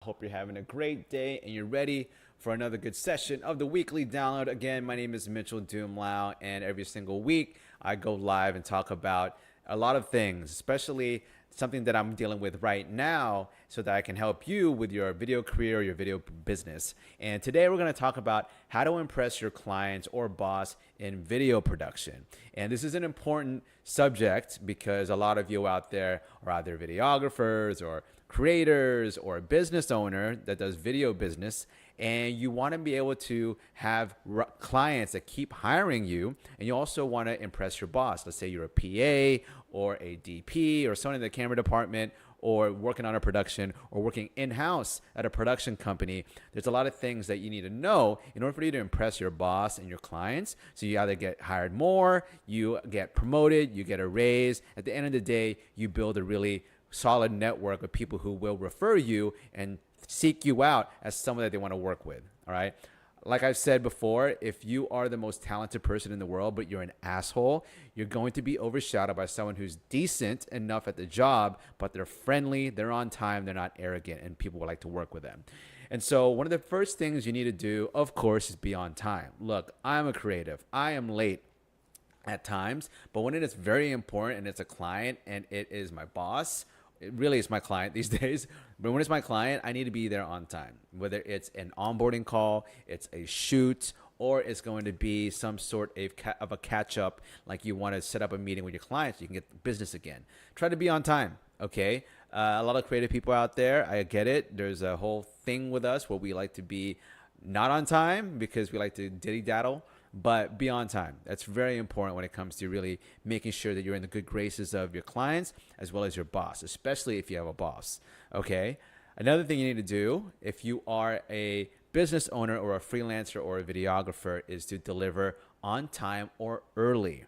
Hope you're having a great day and you're ready for another good session of the weekly download. Again, my name is Mitchell Dumlao, and every single week I go live and talk about a lot of things, especially something that I'm dealing with right now so that I can help you with your video career or your video business. And today we're going to talk about how to impress your clients or boss in video production. And this is an important subject because a lot of you out there are either videographers or creators or a business owner that does video business, and you want to be able to have clients that keep hiring you, and you also want to impress your boss. Let's say you're a PA or a DP or someone in the camera department or working on a production or working in-house at a production company. There's a lot of things that you need to know in order for you to impress your boss and your clients. So you either get hired more, you get promoted, you get a raise. At the end of the day, you build a really solid network of people who will refer you and seek you out as someone that they want to work with. All right. Like I've said before, if you are the most talented person in the world, but you're an asshole, you're going to be overshadowed by someone who's decent enough at the job, but they're friendly, they're on time, they're not arrogant, and people would like to work with them. And so one of the first things you need to do, of course, is be on time. Look, I'm a creative. I am late at times, but when it is very important and it's a client and it is my boss, it really is my client these days, but when it's my client, I need to be there on time. Whether it's an onboarding call, it's a shoot, or it's going to be some sort of a catch up, like you want to set up a meeting with your client so you can get the business again. Try to be on time, okay? A lot of creative people out there, I get it. There's a whole thing with us where we like to be not on time because we like to diddy daddle, but be on time. That's very important when it comes to really making sure that you're in the good graces of your clients as well as your boss, especially if you have a boss. Okay. Another thing you need to do if you are a business owner or a freelancer or a videographer is to deliver on time or early.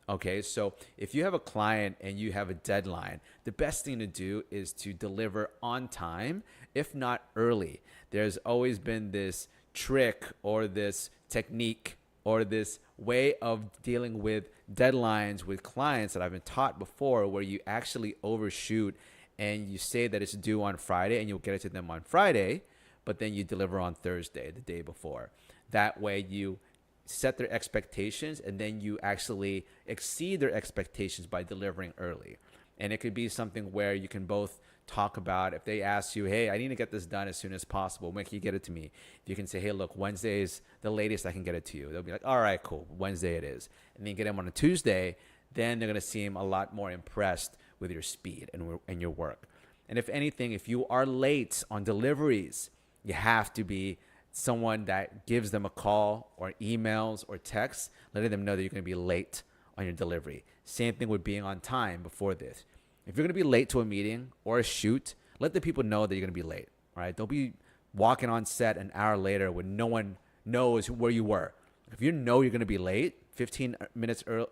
Okay, so if you have a client and you have a deadline, the best thing to do is to deliver on time, if not early. There's always been this trick or this technique or this way of dealing with deadlines with clients that I've been taught before, where you actually overshoot and you say that it's due on Friday and you'll get it to them on Friday, but then you deliver on Thursday, the day before. That way you set their expectations and then you actually exceed their expectations by delivering early. And it could be something where you can both talk about, if they ask you, hey, I need to get this done as soon as possible, when can you get it to me? If you can say, hey, look, Wednesday is the latest I can get it to you. They'll be like, all right, cool, Wednesday it is. And then you get them on a Tuesday, then they're going to seem a lot more impressed with your speed and your work. And if anything, if you are late on deliveries, you have to be someone that gives them a call or emails or texts, letting them know that you're going to be late on your delivery. Same thing with being on time before this. If you're going to be late to a meeting or a shoot, let the people know that you're going to be late. All right? Don't be walking on set an hour later when no one knows where you were. If you know you're going to be late, 15 minutes early,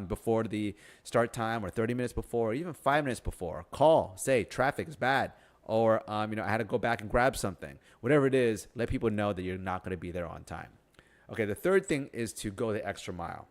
before the start time, or 30 minutes before, or even 5 minutes before, call, say traffic is bad, or I had to go back and grab something. Whatever it is, let people know that you're not going to be there on time. Okay, the third thing is to go the extra mile.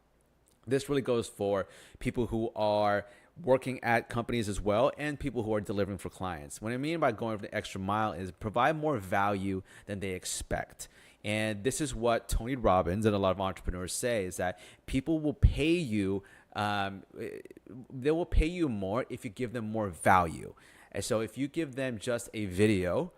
This really goes for people who are working at companies as well and people who are delivering for clients. What I mean by going for the extra mile is provide more value than they expect. And this is what Tony Robbins and a lot of entrepreneurs say, is that people will pay you, they will pay you more if you give them more value. And so if you give them just a video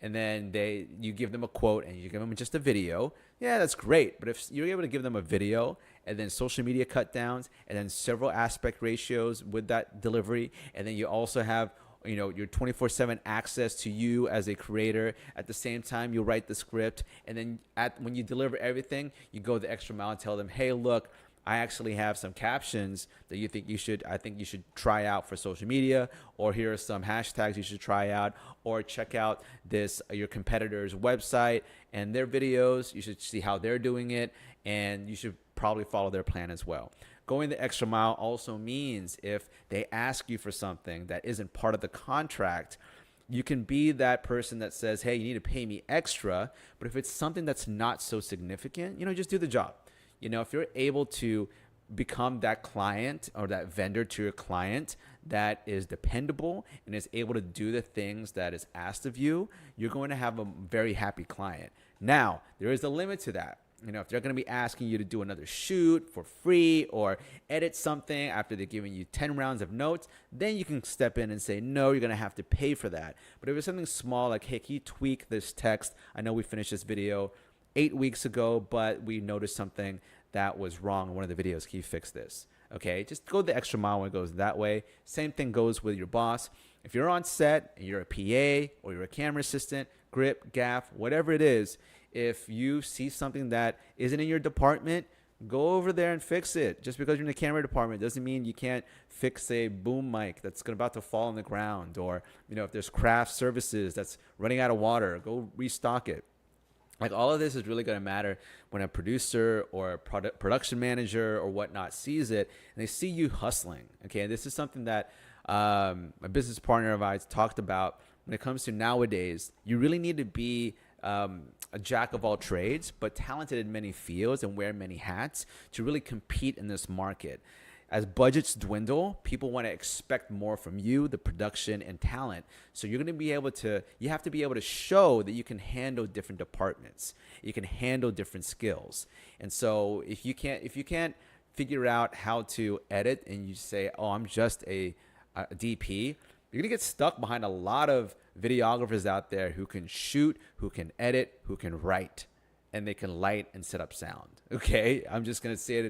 and then you give them a quote and you give them just a video, yeah, that's great. But if you're able to give them a video and then social media cut downs and then several aspect ratios with that delivery, and then you also have your 24/7 access to you as a creator. At the same time, you write the script, and then when you deliver everything, you go the extra mile and tell them, hey, look, I actually have some captions that I think you should try out for social media, or here are some hashtags you should try out, or check out your competitor's website and their videos. You should see how they're doing it, and you should probably follow their plan as well. Going the extra mile also means if they ask you for something that isn't part of the contract, you can be that person that says, hey, you need to pay me extra. But if it's something that's not so significant, just do the job. If you're able to become that client or that vendor to your client that is dependable and is able to do the things that is asked of you, you're going to have a very happy client. Now, there is a limit to that. If they're going to be asking you to do another shoot for free or edit something after they're giving you 10 rounds of notes, then you can step in and say, no, you're going to have to pay for that. But if it's something small, like, hey, can you tweak this text? I know we finished this video 8 weeks ago, but we noticed something that was wrong in one of the videos. Can you fix this? Okay, just go the extra mile when it goes that way. Same thing goes with your boss. If you're on set and you're a PA or you're a camera assistant, grip, gaff, whatever it is, if you see something that isn't in your department, go over there and fix it. Just because you're in the camera department doesn't mean you can't fix a boom mic that's about to fall on the ground. Or, if there's craft services that's running out of water, go restock it. Like, all of this is really going to matter when a producer or a production manager or whatnot sees it and they see you hustling. Okay, and this is something that a business partner of ours talked about. When it comes to nowadays, you really need to be a jack of all trades, but talented in many fields and wear many hats to really compete in this market. As budgets dwindle, people want to expect more from you, the production and talent. So you have to be able to show that you can handle different departments. You can handle different skills. And so if you can't figure out how to edit and you say, oh, I'm just a DP, you're going to get stuck behind a lot of videographers out there who can shoot, who can edit, who can write, and they can light and set up sound. Okay, I'm just going to say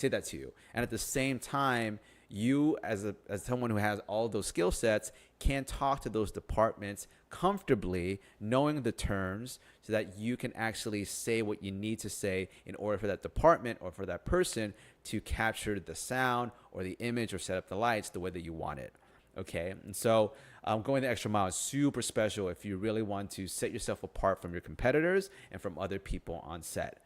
that to you. And at the same time, you as someone who has all those skill sets can talk to those departments comfortably, knowing the terms, so that you can actually say what you need to say in order for that department or for that person to capture the sound or the image or set up the lights the way that you want it. Okay, and so going the extra mile is super special if you really want to set yourself apart from your competitors and from other people on set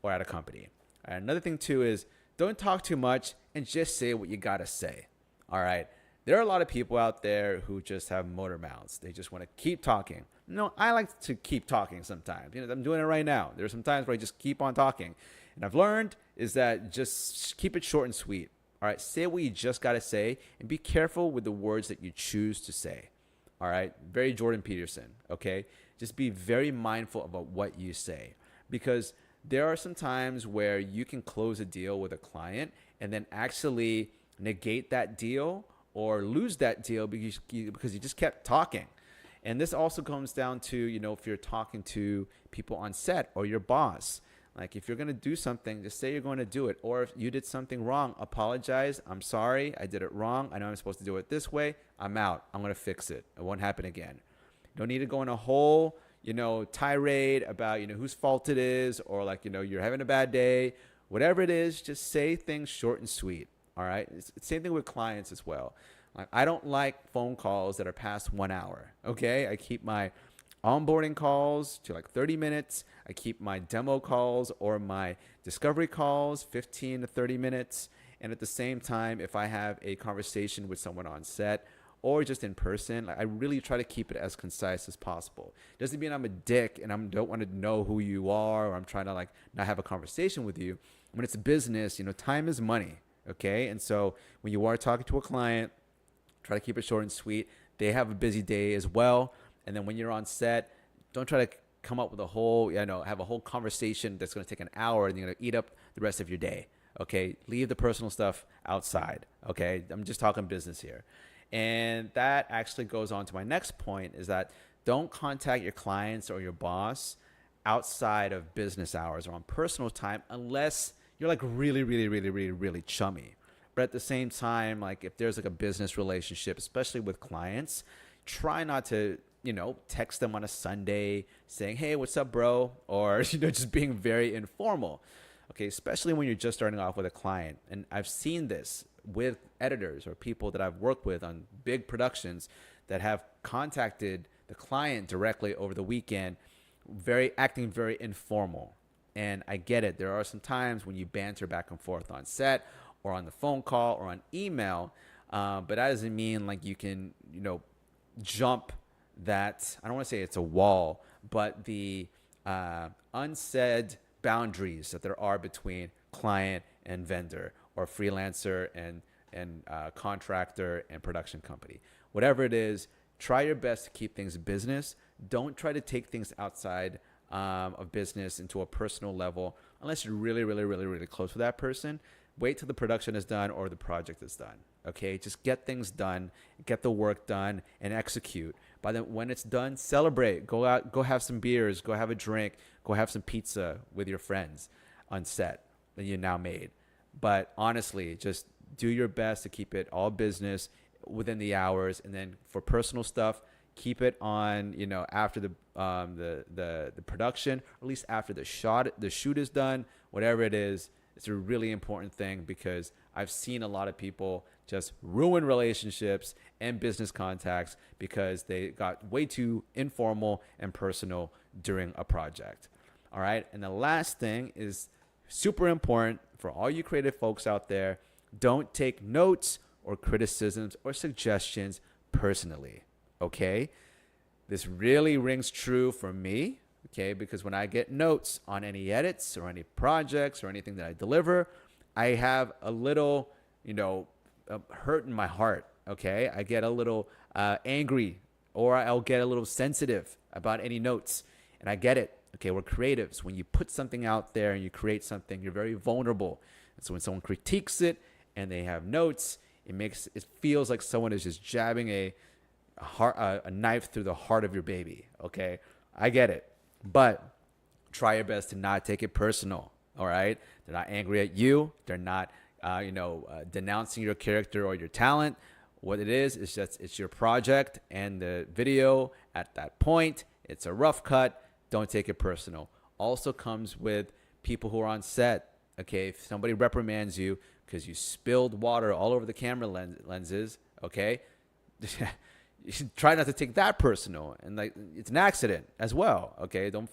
or at a company. All right, another thing too is don't talk too much and just say what you gotta say. All right, there are a lot of people out there who just have motor mouths. They just want to keep talking. No, I like to keep talking sometimes. I'm doing it right now. There's some times where I just keep on talking, and I've learned is that just keep it short and sweet. All right, say what you just got to say and be careful with the words that you choose to say. All right, very Jordan Peterson, okay? Just be very mindful about what you say, because there are some times where you can close a deal with a client and then actually negate that deal or lose that deal because you just kept talking. And this also comes down to, if you're talking to people on set or your boss. Like, if you're going to do something, just say you're going to do it. Or if you did something wrong, apologize. I'm sorry. I did it wrong. I know I'm supposed to do it this way. I'm out. I'm going to fix it. It won't happen again. You don't need to go in a whole, tirade about, whose fault it is, or you're having a bad day. Whatever it is, just say things short and sweet. All right. It's the same thing with clients as well. Like, I don't like phone calls that are past 1 hour. Okay. I keep my onboarding calls to 30 minutes. I keep my demo calls or my discovery calls 15 to 30 minutes. And at the same time, if I have a conversation with someone on set or just in person, I really try to keep it as concise as possible. Doesn't mean I'm a dick and I don't want to know who you are, or I'm trying to not have a conversation with you. When it's a business, time is money. Okay. And so when you are talking to a client, try to keep it short and sweet. They have a busy day as well. And then when you're on set, don't try to come up with a whole, have a whole conversation that's going to take an hour and you're going to eat up the rest of your day. Okay. Leave the personal stuff outside. Okay. I'm just talking business here. And that actually goes on to my next point, is that don't contact your clients or your boss outside of business hours or on personal time unless you're really, really, really, really, really chummy. But at the same time, if there's a business relationship, especially with clients, try not to text them on a Sunday saying, hey, what's up, bro? Or, just being very informal. Okay, especially when you're just starting off with a client. And I've seen this with editors or people that I've worked with on big productions that have contacted the client directly over the weekend, acting very informal. And I get it. There are some times when you banter back and forth on set or on the phone call or on email, but that doesn't mean you can, jump that, I don't want to say it's a wall, but the unsaid boundaries that there are between client and vendor, or freelancer and and contractor and production company. Whatever it is, try your best to keep things business. Don't try to take things outside of business into a personal level unless you're really, really, really, really close with that person. Wait till the production is done or the project is done. Okay, just get things done, get the work done, and execute. By then, when it's done, celebrate. Go out, go have some beers, go have a drink, go have some pizza with your friends on set that you now made. But honestly, just do your best to keep it all business within the hours, and then for personal stuff, keep it on, after the production, or at least after the shoot is done, whatever it is. It's a really important thing because I've seen a lot of people just ruin relationships and business contacts because they got way too informal and personal during a project. All right. And the last thing is super important for all you creative folks out there. Don't take notes or criticisms or suggestions personally. Okay. This really rings true for me. Okay, because when I get notes on any edits or any projects or anything that I deliver, I have a little, hurt in my heart. Okay, I get a little angry, or I'll get a little sensitive about any notes, and I get it. Okay, we're creatives. When you put something out there and you create something, you're very vulnerable. And so when someone critiques it and they have notes, it feels like someone is just jabbing a knife through the heart of your baby. Okay, I get it. But try your best to not take it personal, all right? They're not angry at you. They're not, denouncing your character or your talent. What it is just it's your project and the video at that point. It's a rough cut. Don't take it personal. Also comes with people who are on set, okay? If somebody reprimands you because you spilled water all over the camera lenses, okay? You should try not to take that personal, and it's an accident as well. Okay, don't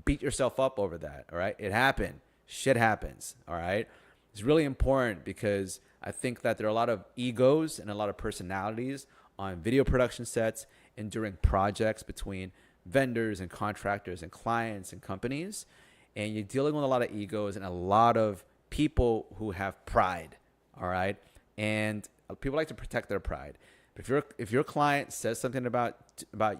beat yourself up over that. All right, it happened. Shit happens. All right, it's really important because I think that there are a lot of egos and a lot of personalities on video production sets and during projects between vendors and contractors and clients and companies, and you're dealing with a lot of egos and a lot of people who have pride. All right, and people like to protect their pride. If your client says something about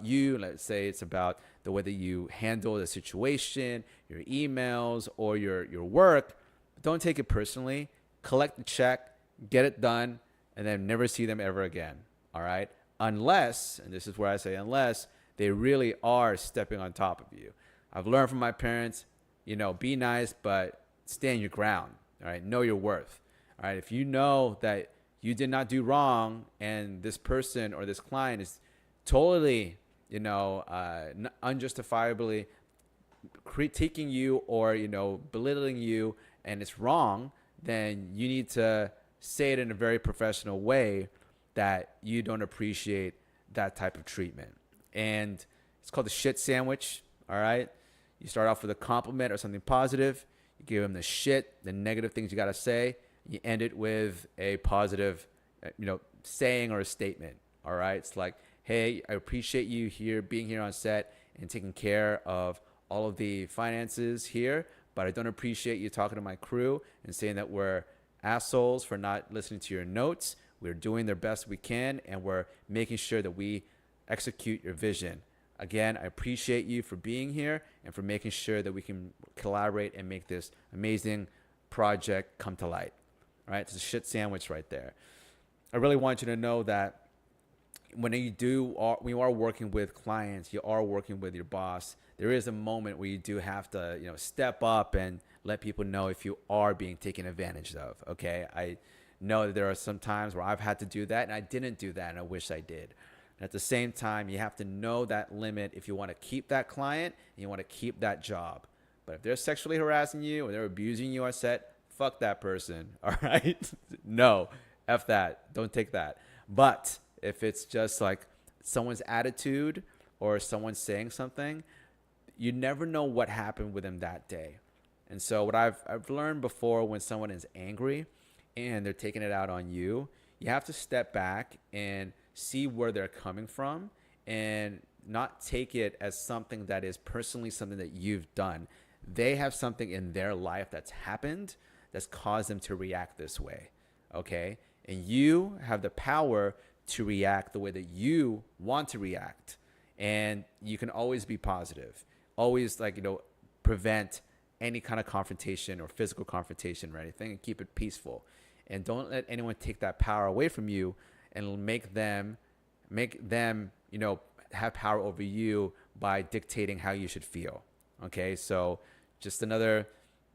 you, let's say it's about the way that you handle the situation, your emails, or your work, don't take it personally. Collect the check, get it done, and then never see them ever again. All right? Unless, and this is where I say unless, they really are stepping on top of you. I've learned from my parents, be nice, but stand your ground. All right? Know your worth. All right? If you know that you did not do wrong, and this person or this client is totally, unjustifiably critiquing you or, belittling you, and it's wrong, then you need to say it in a very professional way that you don't appreciate that type of treatment. And it's called the shit sandwich, all right? You start off with a compliment or something positive. You give them the shit, the negative things you got to say. You end it with a positive, saying or a statement. All right. It's like, hey, I appreciate you being here on set and taking care of all of the finances here, but I don't appreciate you talking to my crew and saying that we're assholes for not listening to your notes. We're doing their best we can, and we're making sure that we execute your vision. Again, I appreciate you for being here and for making sure that we can collaborate and make this amazing project come to light. All right, it's a shit sandwich right there. I really want you to know that when you are working with clients, you are working with your boss, there is a moment where you do have to, step up and let people know if you are being taken advantage of. Okay, I know that there are some times where I've had to do that and I didn't do that, and I wish I did. And at the same time, you have to know that limit if you want to keep that client and you want to keep that job. But if they're sexually harassing you or they're abusing you on set, fuck that person, all right? No, F that. Don't take that. But if it's just like someone's attitude or someone saying something, you never know what happened with them that day. And so what I've learned before, when someone is angry and they're taking it out on you, you have to step back and see where they're coming from and not take it as something that is personally something that you've done. They have something in their life that's happened that's caused them to react this way, okay? and you have the power to react the way that you want to react. And you can always be positive, always prevent any kind of confrontation or physical confrontation or anything, and keep it peaceful. And don't let anyone take that power away from you and make them have power over you by dictating how you should feel. Okay, so just another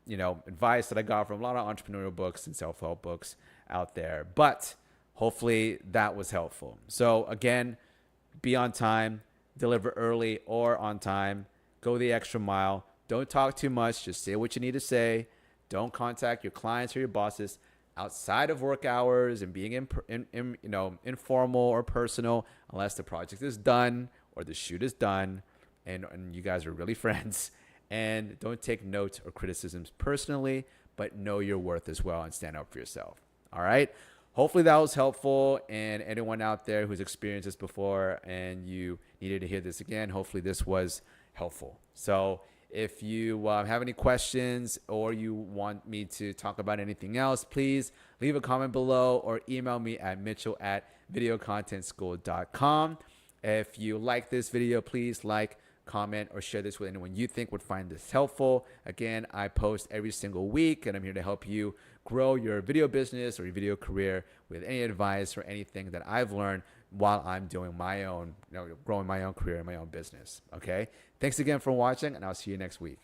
advice that I got from a lot of entrepreneurial books and self-help books out there. But hopefully that was helpful. So again, be on time, deliver early or on time, go the extra mile. Don't talk too much. Just say what you need to say. Don't contact your clients or your bosses outside of work hours and being informal or personal unless the project is done or the shoot is done and you guys are really friends. And don't take notes or criticisms personally, but know your worth as well and stand up for yourself. All right. Hopefully that was helpful. And anyone out there who's experienced this before and you needed to hear this again, hopefully this was helpful. So if you have any questions or you want me to talk about anything else, please leave a comment below or email me at mitchell@videocontentschool.com. If you like this video, please like, comment, or share this with anyone you think would find this helpful. Again, I post every single week, and I'm here to help you grow your video business or your video career with any advice or anything that I've learned while I'm doing my own, growing my own career and my own business. Okay. Thanks again for watching, and I'll see you next week.